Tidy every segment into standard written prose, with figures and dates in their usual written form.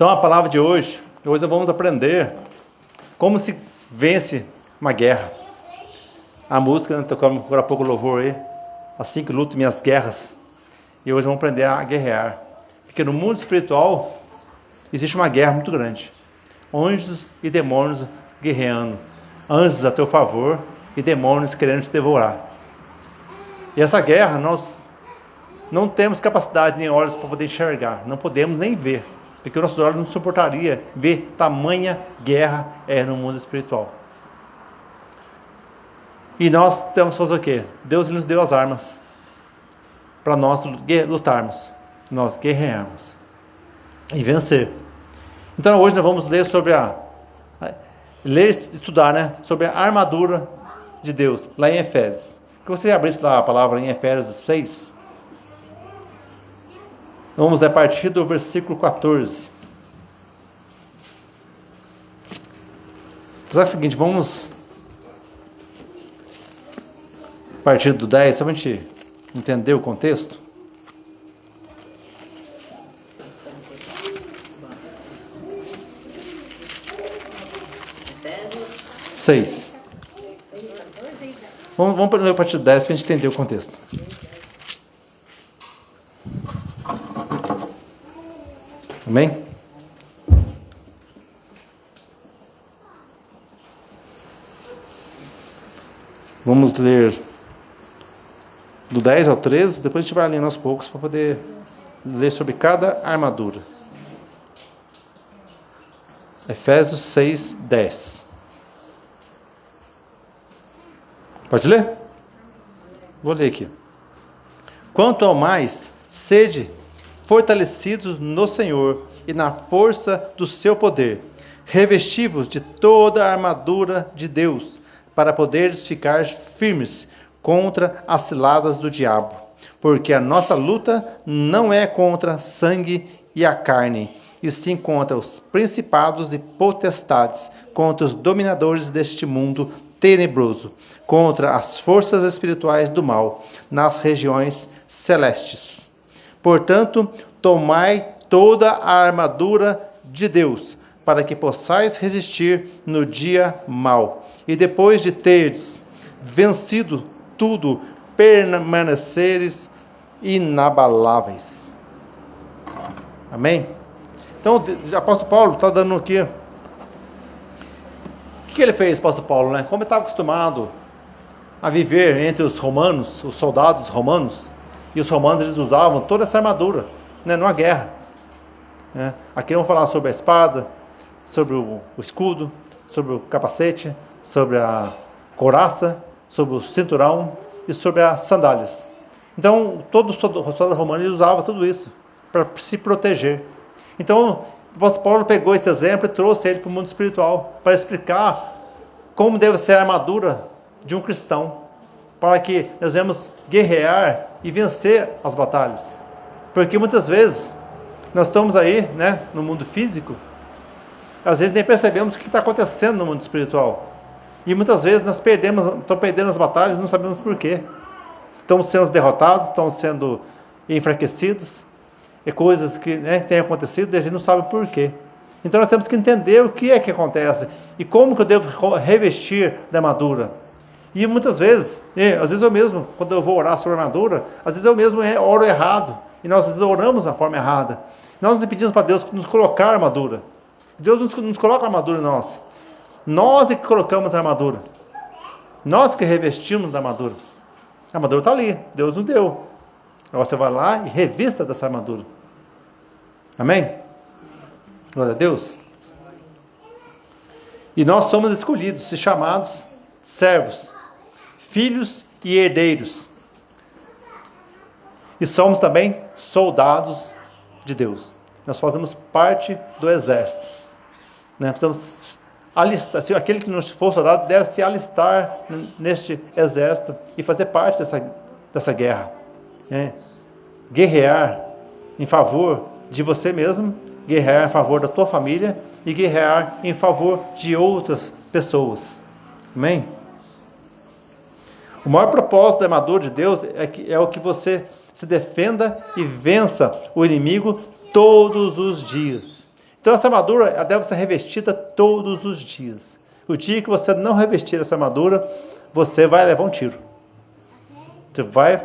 Então a palavra de hoje nós vamos aprender como se vence uma guerra. A música, né, tocamos agora há pouco o louvor aí, assim que luto minhas guerras. E hoje vamos aprender a guerrear. Porque no mundo espiritual existe uma guerra muito grande. Anjos e demônios guerreando. Anjos a teu favor e demônios querendo te devorar. E essa guerra nós não temos capacidade nem olhos para poder enxergar. Não podemos nem ver. Porque o nosso olho não suportaria ver tamanha guerra no mundo espiritual. E nós temos que fazer o quê? Deus nos deu as armas para nós lutarmos, nós guerrearmos e vencer. Então hoje nós vamos ler sobre estudar, né, sobre a armadura de Deus, lá em Efésios. Que você abrisse lá a palavra em Efésios 6. Vamos a partir do versículo 14. Mas é o seguinte, vamos a partir do 10, só para a gente entender o contexto. Efésios 6. Vamos ler a partir do 10 para a gente entender o contexto. Amém? Vamos ler do 10 ao 13, depois a gente vai lendo aos poucos para poder ler sobre cada armadura. Efésios 6, 10. Pode ler? Vou ler aqui. Quanto ao mais, sede fortalecidos no Senhor e na força do seu poder, revestivos de toda a armadura de Deus, para poderes ficar firmes contra as ciladas do diabo. Porque a nossa luta não é contra sangue e a carne, e sim contra os principados e potestades, contra os dominadores deste mundo tenebroso, contra as forças espirituais do mal nas regiões celestes. Portanto, tomai toda a armadura de Deus, para que possais resistir no dia mau. E depois de teres vencido tudo, permaneceres inabaláveis. Amém? Então, o apóstolo Paulo está dando aqui. O que ele fez, apóstolo Paulo, né? Como ele estava acostumado a viver entre os romanos, os soldados romanos, e os romanos eles usavam toda essa armadura, né, numa guerra. Né? Aqui vamos falar sobre a espada, sobre o escudo, sobre o capacete, sobre a couraça, sobre o cinturão e sobre as sandálias. Então, todo soldado romano ele usava tudo isso para se proteger. Então, o apóstolo Paulo pegou esse exemplo e trouxe ele para o mundo espiritual, para explicar como deve ser a armadura de um cristão, para que nós venhamos guerrear e vencer as batalhas. Porque muitas vezes nós estamos aí, né, no mundo físico, às vezes nem percebemos o que está acontecendo no mundo espiritual. E muitas vezes nós estamos perdendo as batalhas e não sabemos por quê. Estamos sendo derrotados, estamos sendo enfraquecidos. É coisas que, né, têm acontecido e a gente não sabe por quê. Então nós temos que entender o que é que acontece e como que eu devo revestir da armadura. E muitas vezes, às vezes eu mesmo, quando eu vou orar sobre a armadura, às vezes eu mesmo oro errado. E nós às vezes oramos da forma errada. Nós não pedimos para Deus nos colocar a armadura. Deus nos coloca a armadura em nós. Nós é que colocamos a armadura. Nós que revestimos da armadura. A armadura está ali, Deus nos deu. Agora você vai lá e revista dessa armadura. Amém? Glória a Deus. E nós somos escolhidos e chamados servos, filhos e herdeiros. E somos também soldados de Deus. Nós fazemos parte do exército. Né? Precisamos alistar. Se aquele que não for soldado deve se alistar neste exército e fazer parte dessa guerra. Né? Guerrear em favor de você mesmo, guerrear em favor da tua família e guerrear em favor de outras pessoas. Amém? O maior propósito da armadura de Deus é o que você se defenda e vença o inimigo todos os dias. Então essa armadura ela deve ser revestida todos os dias. O dia que você não revestir essa armadura, você vai levar um tiro. Você vai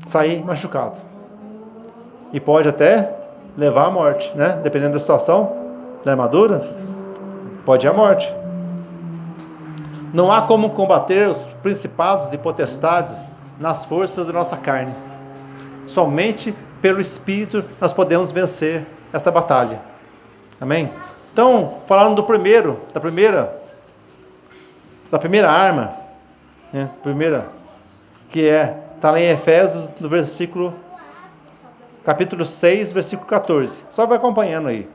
sair machucado. E pode até levar à morte, né? Dependendo da situação da armadura, pode ir à morte. Não há como combater os principados e potestades nas forças da nossa carne. Somente pelo Espírito nós podemos vencer essa batalha. Amém? Então, falando da primeira arma, né? Que está lá em Efésios, no capítulo 6, versículo 14. Só vai acompanhando aí.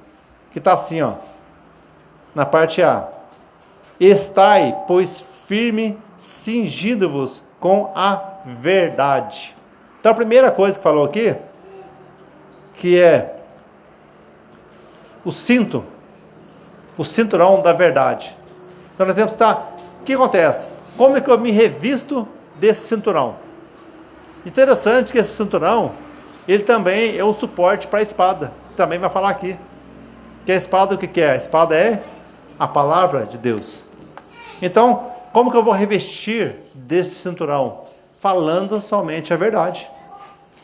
Que está assim, ó, na parte A. Estai, pois, firme, cingindo-vos com a verdade. Então, a primeira coisa que falou aqui, que é o cinturão da verdade. Então, nós temos que estar... O que acontece? Como é que eu me revisto desse cinturão? Interessante que esse cinturão, ele também é um suporte para a espada. Também vai falar aqui. Que a espada, o que é? A espada é a palavra de Deus. Então, como que eu vou revestir desse cinturão? Falando somente a verdade.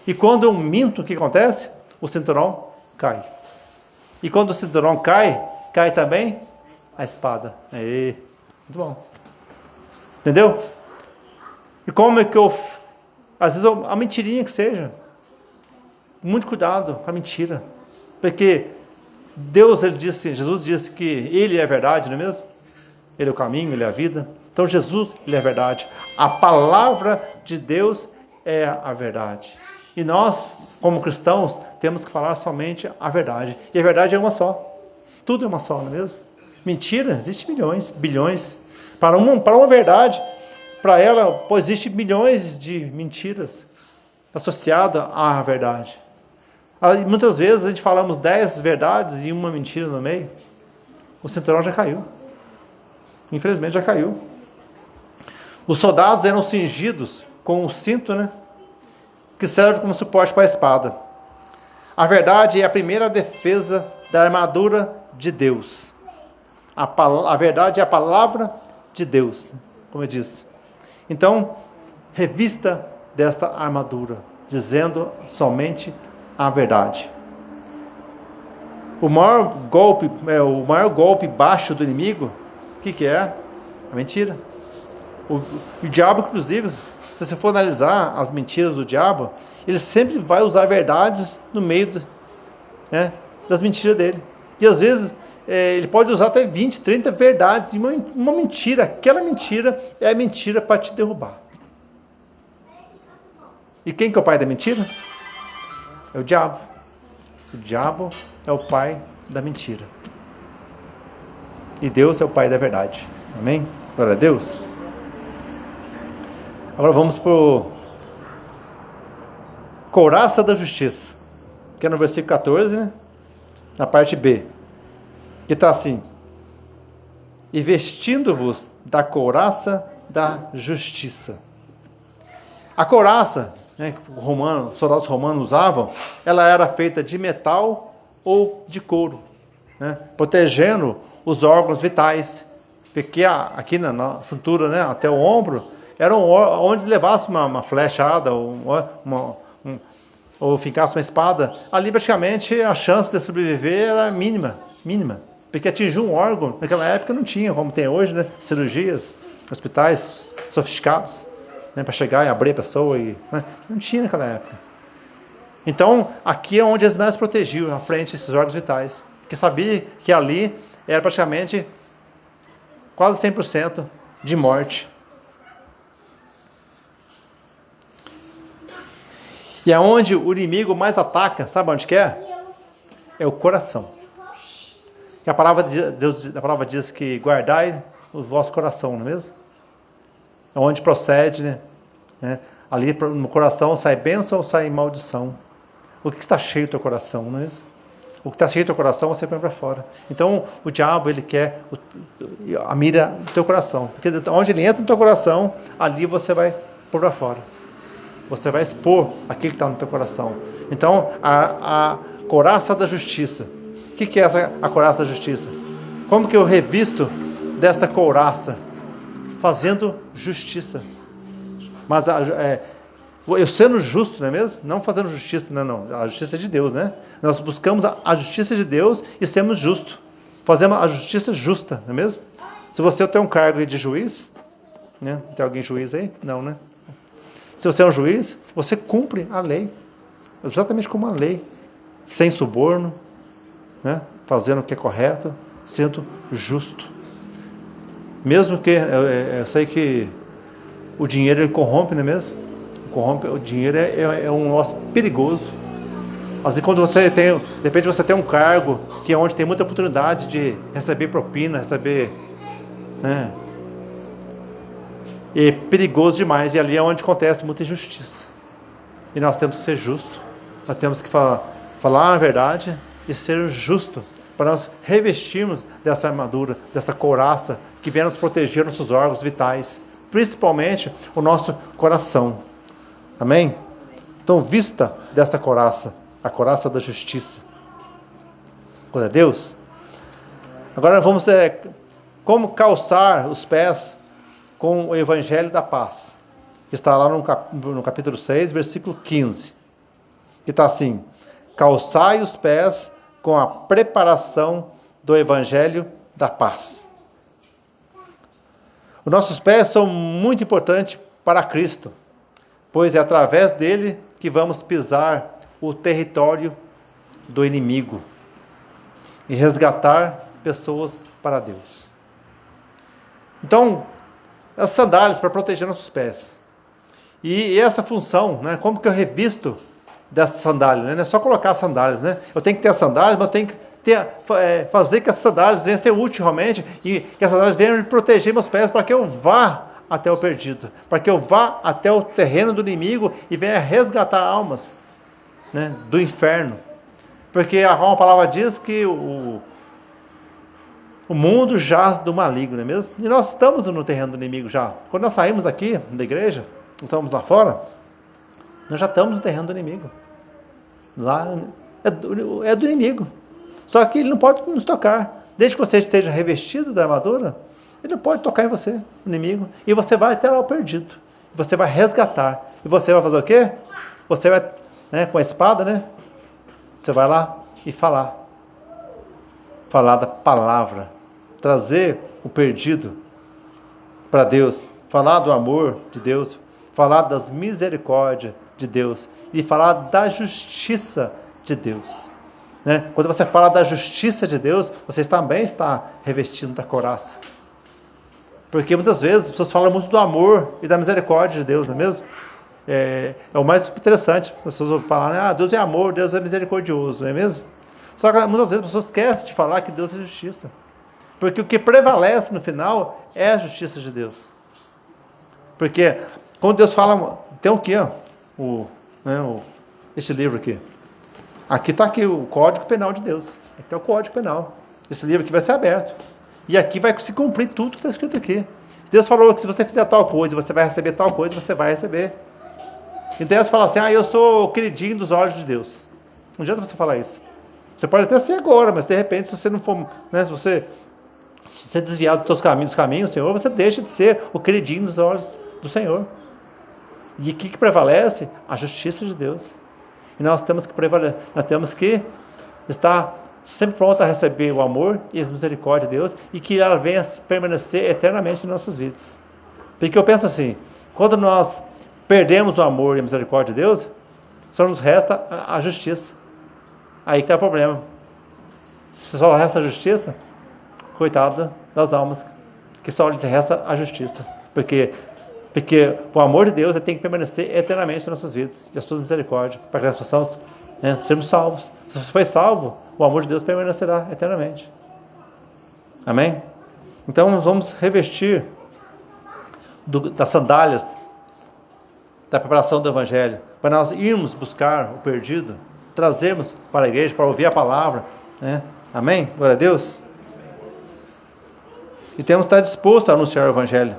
E quando eu minto, o que acontece? O cinturão cai. E quando o cinturão cai, cai também a espada. Aí, muito bom. Entendeu? E como é que eu... Às vezes, a mentirinha que seja. Muito cuidado com a mentira. Porque Deus, Jesus disse que Ele é a verdade, não é mesmo? Ele é o caminho, Ele é a vida. Então Jesus, Ele é a verdade. A palavra de Deus é a verdade. E nós, como cristãos, temos que falar somente a verdade. E a verdade é uma só. Tudo é uma só, não é mesmo? Mentira, existe milhões, bilhões. Para uma verdade, para ela, existe milhões de mentiras associadas à verdade. Muitas vezes a gente falamos 10 verdades e uma mentira no meio. O cinturão já caiu. Infelizmente já caiu. Os soldados eram cingidos com um cinto, né? Que serve como suporte para a espada. A verdade é a primeira defesa da armadura de Deus. A verdade é a palavra de Deus, como eu disse. Então, revista desta armadura, dizendo somente a verdade. O maior golpe baixo do inimigo, o que é? A mentira. O diabo, inclusive, se você for analisar as mentiras do diabo, ele sempre vai usar verdades no meio das mentiras dele. E às vezes ele pode usar até 20, 30 verdades e uma mentira. Aquela mentira é a mentira para te derrubar. E quem que é o pai da mentira? É o diabo. O diabo é o pai da mentira. E Deus é o pai da verdade. Amém? Glória a Deus. Agora vamos para o couraça da justiça, que é no versículo 14, né? Na parte B, que está assim: e vestindo-vos da couraça da justiça. A couraça, né, que os soldados romanos usavam, ela era feita de metal ou de couro, né, protegendo os órgãos vitais, porque aqui na cintura, né, até o ombro, era onde levasse uma flechada ou fincasse uma espada. Ali praticamente a chance de sobreviver era mínima, porque atingir um órgão naquela época não tinha, como tem hoje, né, cirurgias, hospitais sofisticados, né, para chegar e abrir a pessoa, né, não tinha naquela época. Então aqui é onde eles mais protegiam, à frente, esses órgãos vitais, porque sabia que ali era praticamente quase 100% de morte. E aonde o inimigo mais ataca, sabe onde que é? É o coração. Que a palavra de Deus, a palavra diz que guardai o vosso coração, não é mesmo? É onde procede, né? Ali no coração sai bênção ou sai maldição. O que está cheio do teu coração, não é isso? O que está cheio do teu coração você põe para fora. Então o diabo, ele quer a mira do teu coração. Porque onde ele entra no teu coração, ali você vai pôr para fora. Você vai expor aquilo que está no teu coração. Então, a couraça da justiça O que é a couraça da justiça? Como que eu revisto desta couraça? Fazendo justiça. Mas eu sendo justo, não é mesmo? Não fazendo justiça, não. A justiça é de Deus, né? Nós buscamos a justiça de Deus e sermos justos. Fazemos a justiça justa, não é mesmo? Se você tem um cargo de juiz, né? Tem alguém juiz aí? Não, né? Se você é um juiz, você cumpre a lei. Exatamente como a lei. Sem suborno, né? Fazendo o que é correto, sendo justo. Mesmo que, eu sei que o dinheiro ele corrompe, não é mesmo? O dinheiro é um negócio perigoso. Assim, quando você tem, de repente você tem um cargo que é onde tem muita oportunidade de receber propina, receber, né? É perigoso demais, e ali é onde acontece muita injustiça. E nós temos que ser justos, nós temos que falar a verdade e ser justo, para nós revestirmos dessa armadura, dessa couraça que vem nos proteger nossos órgãos vitais, principalmente o nosso coração. Amém? Então vista dessa couraça, a couraça da justiça. Glória a Deus. Agora vamos como calçar os pés com o Evangelho da Paz, que está lá no capítulo 6, versículo 15, que está assim: calçai os pés com a preparação do Evangelho da Paz. Os nossos pés são muito importantes para Cristo, pois é através dele que vamos pisar o território do inimigo e resgatar pessoas para Deus. Então, as sandálias para proteger nossos pés. E essa função, né, como que eu revisto dessa sandália? Né? Não é só colocar as sandálias, né? Eu tenho que ter as sandálias, mas eu tenho que fazer que essas sandálias venham ser úteis realmente, e que as sandálias venham me proteger meus pés para que eu vá até o perdido, para que eu vá até o terreno do inimigo e venha resgatar almas, né, do inferno. Porque a palavra diz que o mundo jaz do maligno, não é mesmo? E nós estamos no terreno do inimigo já. Quando nós saímos daqui, da igreja, estamos lá fora, nós já estamos no terreno do inimigo. Lá é do inimigo. Só que ele não pode nos tocar. Desde que você esteja revestido da armadura, ele não pode tocar em você, o inimigo. E você vai até lá o perdido. Você vai resgatar. E você vai fazer o quê? Você vai, né, com a espada, né? Você vai lá e falar. Falar da palavra. Trazer o perdido para Deus. Falar do amor de Deus. Falar das misericórdias de Deus. E falar da justiça de Deus. Né? Quando você fala da justiça de Deus, você também está revestindo da couraça. Porque muitas vezes as pessoas falam muito do amor e da misericórdia de Deus, não é mesmo? É o mais interessante. As pessoas falam, Deus é amor, Deus é misericordioso, não é mesmo? Só que muitas vezes as pessoas esquecem de falar que Deus é justiça. Porque o que prevalece no final é a justiça de Deus. Porque quando Deus fala, tem o quê? Este livro aqui. Aqui está aqui o Código Penal de Deus. Aqui é o Código Penal. Esse livro aqui vai ser aberto. E aqui vai se cumprir tudo que está escrito aqui. Se Deus falou que se você fizer tal coisa, você vai receber tal coisa, você vai receber. Então você fala assim, eu sou o queridinho dos olhos de Deus. Não adianta você falar isso. Você pode até ser agora, mas de repente, se você não for, né, se você desviar dos seus caminhos, do Senhor, você deixa de ser o queridinho dos olhos do Senhor. E o que prevalece? A justiça de Deus. E nós temos que estar sempre pronto a receber o amor e a misericórdia de Deus, e que ela venha permanecer eternamente em nossas vidas. Porque eu penso assim, quando nós perdemos o amor e a misericórdia de Deus, só nos resta a justiça. Aí que está o problema. Se só resta a justiça, coitada das almas, que só lhes resta a justiça. Porque o amor de Deus tem que permanecer eternamente em nossas vidas, e a sua misericórdia, para que nós possamos, né, sermos salvos. Se você foi salvo, o amor de Deus permanecerá eternamente. Amém? Então nós vamos revestir das sandálias da preparação do Evangelho, para nós irmos buscar o perdido, trazermos para a igreja, para ouvir a palavra, né? Amém? Glória a Deus. E temos que estar dispostos a anunciar o Evangelho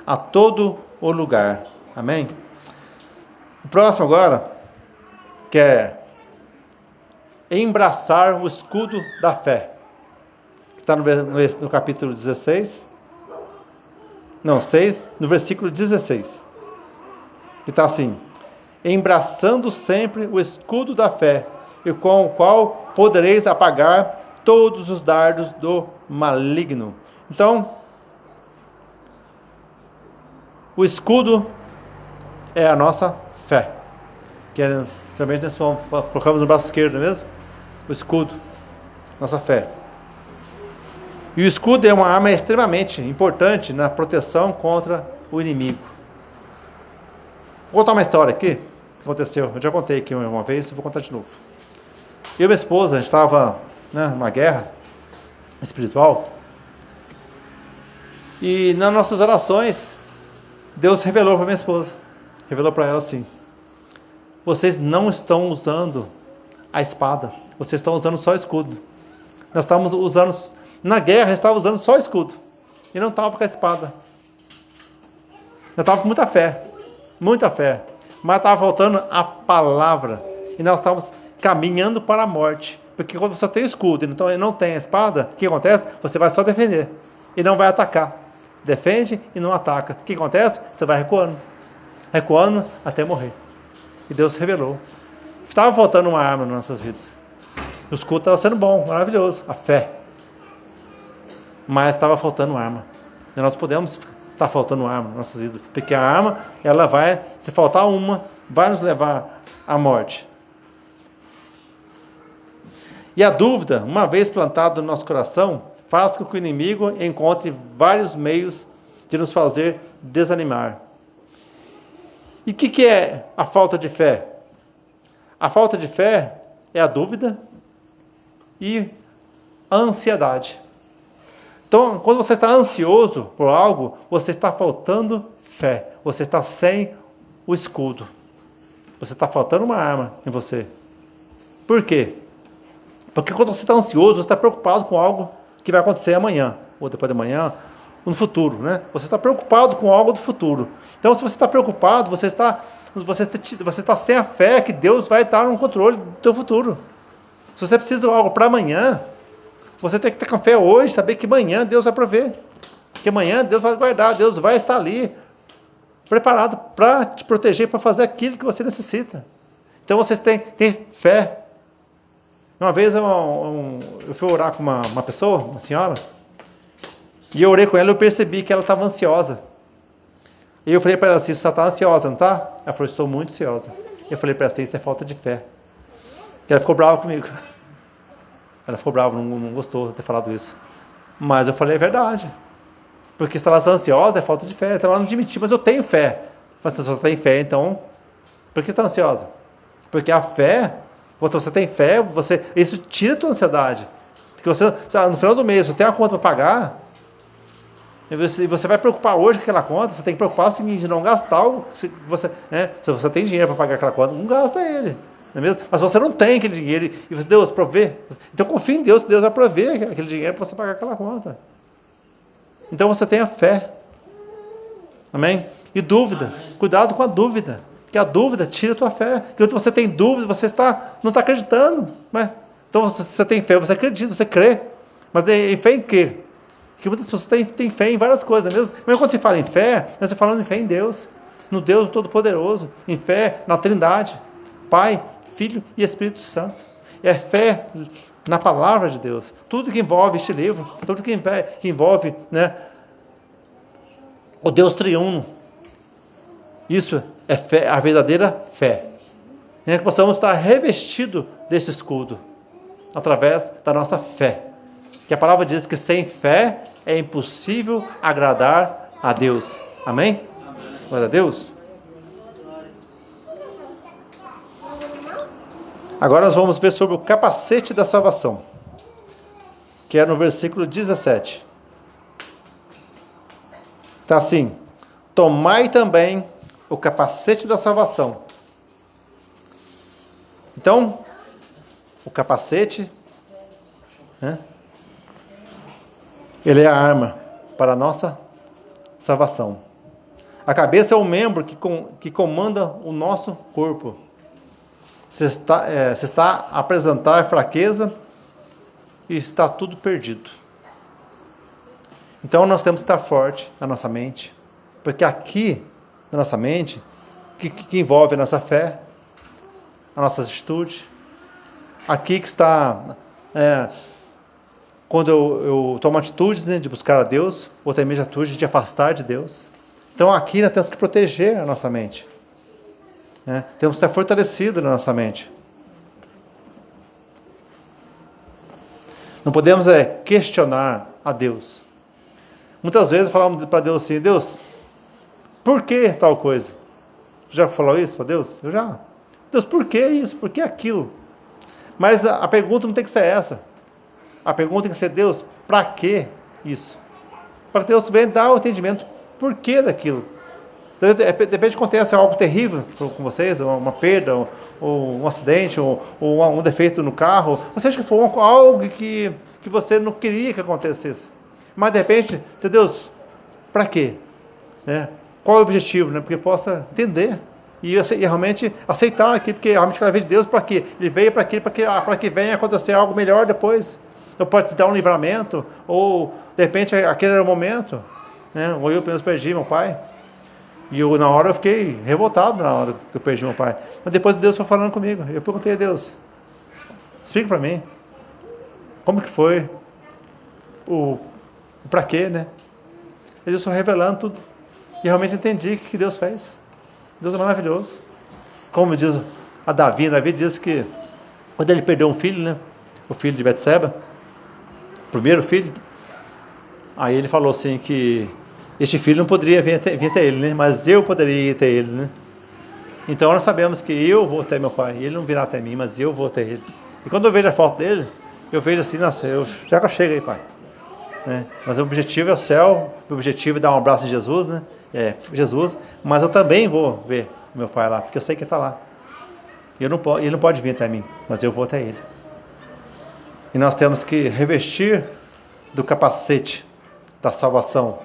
a todo o lugar. Amém? O próximo agora, que é embraçar o escudo da fé. Que está no capítulo 16. Não, 6, no versículo 16. Que está assim: embraçando sempre o escudo da fé, e com o qual podereis apagar todos os dardos do maligno. Então, o escudo é a nossa fé. Que geralmente nós colocamos no braço esquerdo, não é mesmo? O escudo, nossa fé. E o escudo é uma arma extremamente importante na proteção contra o inimigo. Vou contar uma história aqui que aconteceu. Eu já contei aqui uma vez, vou contar de novo. Eu e minha esposa, a gente estava numa guerra espiritual. E nas nossas orações, Deus revelou para minha esposa. Revelou para ela assim: vocês não estão usando a espada. Vocês estão usando só o escudo. Nós estávamos usando... Na guerra, a gente estava usando só o escudo. E não estava com a espada. Nós estávamos com muita fé. Muita fé. Mas estava faltando a palavra. E nós estávamos caminhando para a morte. Porque quando você tem o escudo e não tem a espada, o que acontece? Você vai só defender. E não vai atacar. Defende e não ataca. O que acontece? Você vai recuando. Recuando até morrer. E Deus revelou. Estava faltando uma arma nas nossas vidas. O escudo estava sendo bom, maravilhoso. A fé. Mas estava faltando arma. E nós podemos estar faltando arma nas nossas vidas. Porque a arma, ela vai, se faltar uma, vai nos levar à morte. E a dúvida, uma vez plantada no nosso coração, faz com que o inimigo encontre vários meios de nos fazer desanimar. E o que é a falta de fé? A falta de fé é a dúvida e a ansiedade. Então, quando você está ansioso por algo, você está faltando fé. Você está sem o escudo. Você está faltando uma arma em você. Por quê? Porque quando você está ansioso, você está preocupado com algo que vai acontecer amanhã, ou depois de amanhã, ou no futuro, né? Você está preocupado com algo do futuro. Então, se você está preocupado, você está sem a fé que Deus vai estar no controle do teu futuro. Se você precisa de algo para amanhã, você tem que ter com fé hoje, saber que amanhã Deus vai prover. Que amanhã Deus vai guardar, Deus vai estar ali, preparado para te proteger, para fazer aquilo que você necessita. Então você tem que ter fé. Uma vez eu fui orar com uma pessoa, uma senhora, e eu orei com ela e eu percebi que ela estava ansiosa. E eu falei para ela assim: você está ansiosa, não está? Ela falou: estou muito ansiosa. Eu falei para ela assim: isso é falta de fé. E ela ficou brava comigo. Ela ficou brava, não gostou de ter falado isso. Mas eu falei: é verdade. Porque se ela está ansiosa, é falta de fé. Então ela não admitiu: mas eu tenho fé. Mas se você tem fé, então, por que está ansiosa? Porque a fé, quando você tem fé, isso tira a tua ansiedade. Porque no final do mês, você tem uma conta para pagar, e você vai preocupar hoje com aquela conta. Você tem que preocupar o seguinte: não gastar algo. Se você tem dinheiro para pagar aquela conta, não gasta ele. Não é mesmo? Mas você não tem aquele dinheiro e você, Deus, provê. Então confia em Deus, que Deus vai prover aquele dinheiro para você pagar aquela conta. Então você tenha fé. Amém? E dúvida. Amém. Cuidado com a dúvida. Porque a dúvida tira a tua fé. Porque quando você tem dúvida, você não está acreditando. Né? Então você tem fé, você acredita, você crê. Mas em fé em quê? Porque muitas pessoas têm fé em várias coisas mesmo. Mas quando você fala em fé, nós estamos falando em fé em Deus. No Deus Todo-Poderoso. Em fé na Trindade. Pai, Filho e Espírito Santo. É fé na palavra de Deus. Tudo que envolve este livro, tudo que envolve, né, o Deus triuno. Isso é fé, a verdadeira fé. É que possamos estar revestidos desse escudo através da nossa fé. Que a palavra diz que sem fé é impossível agradar a Deus. Amém? Glória a Deus. Agora nós vamos ver sobre o capacete da salvação, que é no versículo 17. Está assim: tomai também o capacete da salvação. Então, o capacete, né, ele é a arma para a nossa salvação. A cabeça é o membro que comanda o nosso corpo. Você está a apresentar fraqueza e está tudo perdido. Então nós temos que estar forte na nossa mente, porque aqui na nossa mente, que envolve a nossa fé, a nossa atitude, aqui que está, quando eu tomo atitudes, né, de buscar a Deus, ou também de atitude de afastar de Deus. Então aqui nós temos que proteger a nossa mente. Temos que estar fortalecidos na nossa mente. Não podemos questionar a Deus. Muitas vezes falamos para Deus assim: Deus, por que tal coisa? Já falou isso para Deus? Eu já. Deus, por que isso? Por que aquilo? Mas a pergunta não tem que ser essa. A pergunta tem que ser: Deus, para que isso? Para que Deus venha dar o entendimento por que daquilo. De repente acontece algo terrível com vocês, uma perda, ou um acidente, ou um defeito no carro, ou seja que for algo que você não queria que acontecesse. Mas de repente, Deus, para quê? Qual é o objetivo? Porque possa entender e realmente aceitar aquilo, porque realmente ela veio de Deus para quê? Ele veio para aquilo, para que venha acontecer algo melhor depois. Então pode te dar um livramento, ou de repente aquele era o momento. Ou eu apenas perdi meu pai. E na hora eu fiquei revoltado na hora que eu perdi meu pai. Mas depois Deus foi falando comigo. Eu perguntei a Deus: explica para mim. Como que foi? O para quê, né? E Deus foi revelando tudo. E realmente entendi o que Deus fez. Deus é maravilhoso. Como diz a Davi diz que quando ele perdeu um filho, né? O filho de Betseba, o primeiro filho. Aí ele falou assim que este filho não poderia vir até ele, né? Mas eu poderia ir até ele, né? Então nós sabemos que eu vou até meu pai. Ele não virá até mim, mas eu vou até ele. E quando eu vejo a foto dele, eu vejo assim: nossa, já que eu chego aí, pai. Mas o objetivo é o céu, o objetivo é dar um abraço em Jesus, né? Jesus. Mas eu também vou ver meu pai lá, porque eu sei que ele está lá. Ele não pode vir até mim, mas eu vou até ele. E nós temos que revestir do capacete da salvação.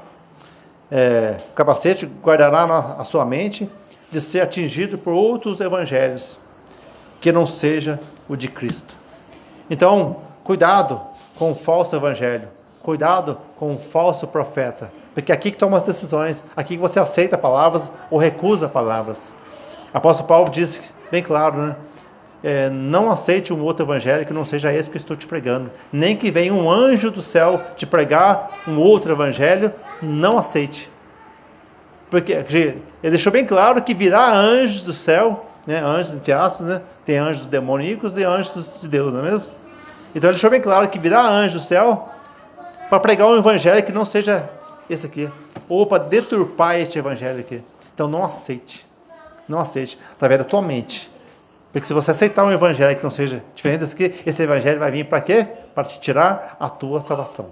O capacete guardará a sua mente de ser atingido por outros evangelhos que não seja o de Cristo. Então, cuidado com o falso evangelho, cuidado com o falso profeta, porque aqui que toma as decisões, aqui que você aceita palavras ou recusa palavras. O apóstolo Paulo diz bem claro, né? Não aceite um outro evangelho que não seja esse que estou te pregando, nem que venha um anjo do céu te pregar um outro evangelho, não aceite. Porque ele deixou bem claro que virá anjos do céu, né? Anjos entre aspas, né? Tem anjos demoníacos e anjos de Deus, não é mesmo? Então ele deixou bem claro que virá anjo do céu para pregar um evangelho que não seja esse aqui, ou para deturpar este evangelho aqui. Então não aceite, através da tua mente. Porque se você aceitar um evangelho que não seja diferente desse aqui, esse evangelho vai vir para quê? Para te tirar a tua salvação.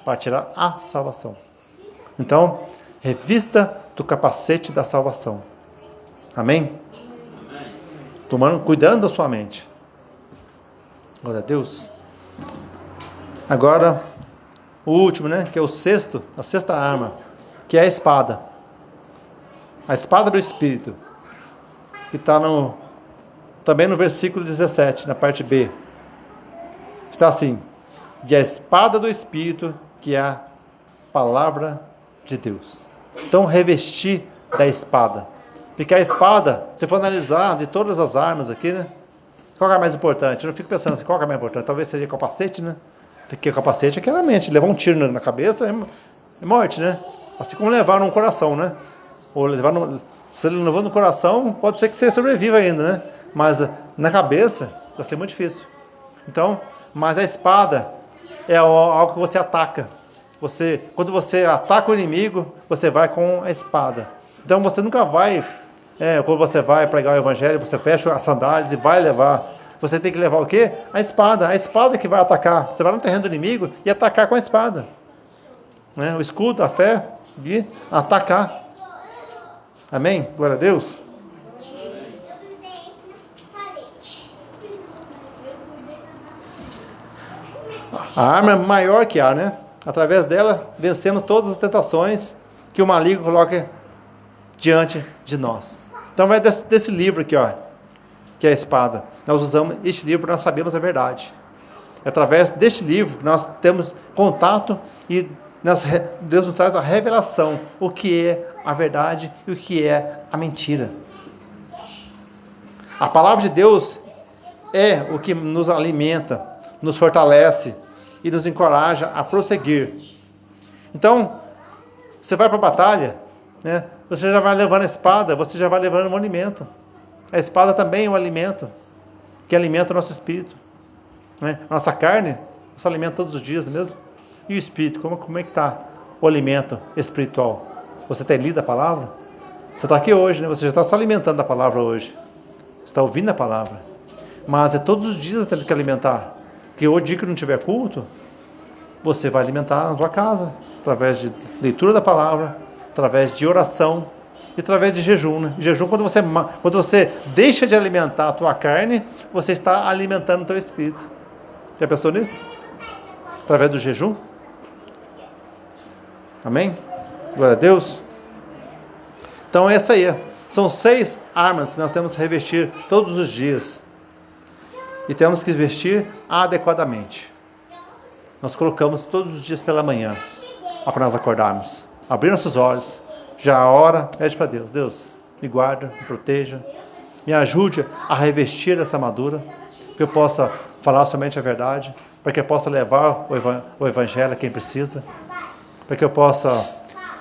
Para tirar a salvação. Então, revista do capacete da salvação. Amém? Cuidando da sua mente. Glória a Deus. Agora, o último, né? Que é a sexta arma, que é a espada. A espada do Espírito. Que está também no versículo 17, na parte B. Está assim: e a espada do Espírito, que é a palavra de Deus. Então, revestir da espada. Porque a espada, se for analisar de todas as armas aqui, né? Qual é a mais importante? Eu não fico pensando assim, qual é a mais importante? Talvez seja o capacete, né? Porque o capacete é aquela mente. Levar um tiro na cabeça é morte, né? Assim como levar no coração, né? Ou se ele levou no coração, pode ser que você sobreviva ainda, né? Mas na cabeça vai ser muito difícil. Então, mas a espada é algo que você ataca. Quando você ataca o inimigo, você vai com a espada. Então você nunca vai, quando você vai pregar o evangelho, você fecha as sandálias e vai levar. Você tem que levar o quê? A espada que vai atacar. Você vai no terreno do inimigo e atacar com a espada. O escudo, a fé, de atacar. Amém? Glória a Deus. A arma é maior que há, né? Através dela, vencemos todas as tentações que o maligno coloca diante de nós. Então vai desse livro aqui, ó. que é a espada. Nós usamos este livro para nós sabermos a verdade. É através deste livro que nós temos contato e Deus nos traz a revelação, o que é a verdade e o que é a mentira. A palavra de Deus é o que nos alimenta, nos fortalece e nos encoraja a prosseguir. Então, você vai para a batalha, né? Você já vai levando a espada, você já vai levando um alimento. A espada também é um alimento, que alimenta o nosso espírito. Né? Nossa carne se alimenta todos os dias mesmo. E o espírito, como é que está o alimento espiritual? Você tem lido a palavra? Você está aqui hoje, né? Você já está se alimentando da palavra hoje. Você está ouvindo a palavra. Mas é todos os dias você tem que alimentar. Porque o dia que não tiver culto, você vai alimentar na sua casa, através de leitura da palavra, através de oração e através de jejum. Né? Jejum, quando você deixa de alimentar a tua carne, você está alimentando o teu espírito. Já pensou nisso? Através do jejum? Amém? Glória a Deus. Então essa aí são 6 armas que nós temos que revestir todos os dias. E temos que vestir adequadamente. Nós colocamos todos os dias pela manhã, para nós acordarmos, abrir nossos olhos, já a hora, pede para Deus, Deus, me guarda, me proteja, me ajude a revestir essa armadura, que eu possa falar somente a verdade, para que eu possa levar o evangelho a quem precisa, para que eu possa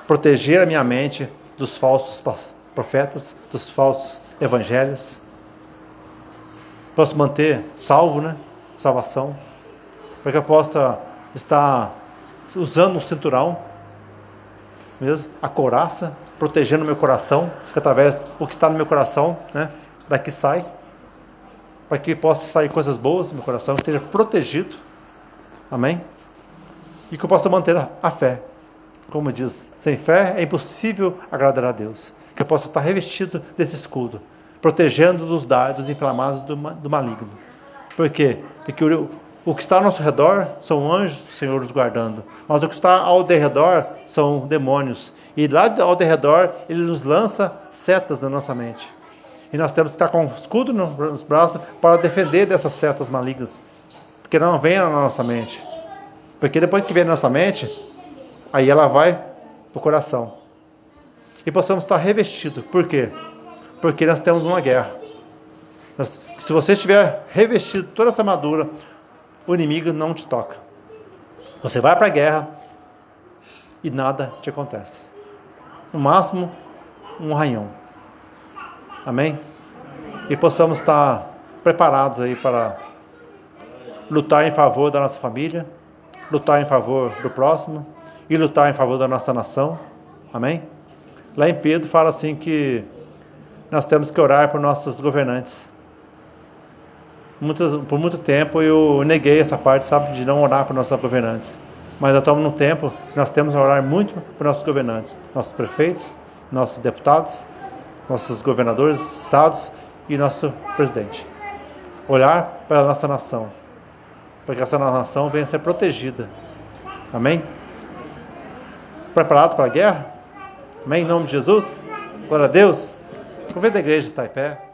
proteger a minha mente dos falsos profetas, dos falsos evangelhos, posso manter salvo, né? Salvação, para que eu possa estar usando um cinturão, mesmo, a couraça, protegendo o meu coração, que através do que está no meu coração, né? Daqui sai, para que possa sair coisas boas no meu coração, que esteja protegido, amém? E que eu possa manter a fé, como diz, sem fé é impossível agradar a Deus, que eu possa estar revestido desse escudo, protegendo dos dardos inflamados do maligno. Por quê? Porque o que está ao nosso redor são anjos do Senhor nos guardando, mas o que está ao derredor são demônios. E lá ao derredor ele nos lança setas na nossa mente. E nós temos que estar com o escudo nos braços para defender dessas setas malignas, porque não vem na nossa mente. Porque depois que vem na nossa mente, aí ela vai para o coração. E possamos estar revestidos. Por quê? Porque nós temos uma guerra. Se você estiver revestido toda essa armadura, o inimigo não te toca. Você vai para a guerra e nada te acontece. No máximo, um arranhão. Amém? E possamos estar preparados aí para lutar em favor da nossa família, lutar em favor do próximo e lutar em favor da nossa nação. Amém? Lá em Pedro fala assim que nós temos que orar por nossos governantes. Por muito tempo eu neguei essa parte, sabe, de não orar por nossos governantes. Mas estamos num tempo que nós temos que orar muito por nossos governantes, nossos prefeitos, nossos deputados, nossos governadores, estados e nosso presidente. Olhar para a nossa nação, para que essa nação venha a ser protegida. Amém? Preparado para a guerra? Amém? Em nome de Jesus? Glória a Deus. Convido a igreja a estar em pé.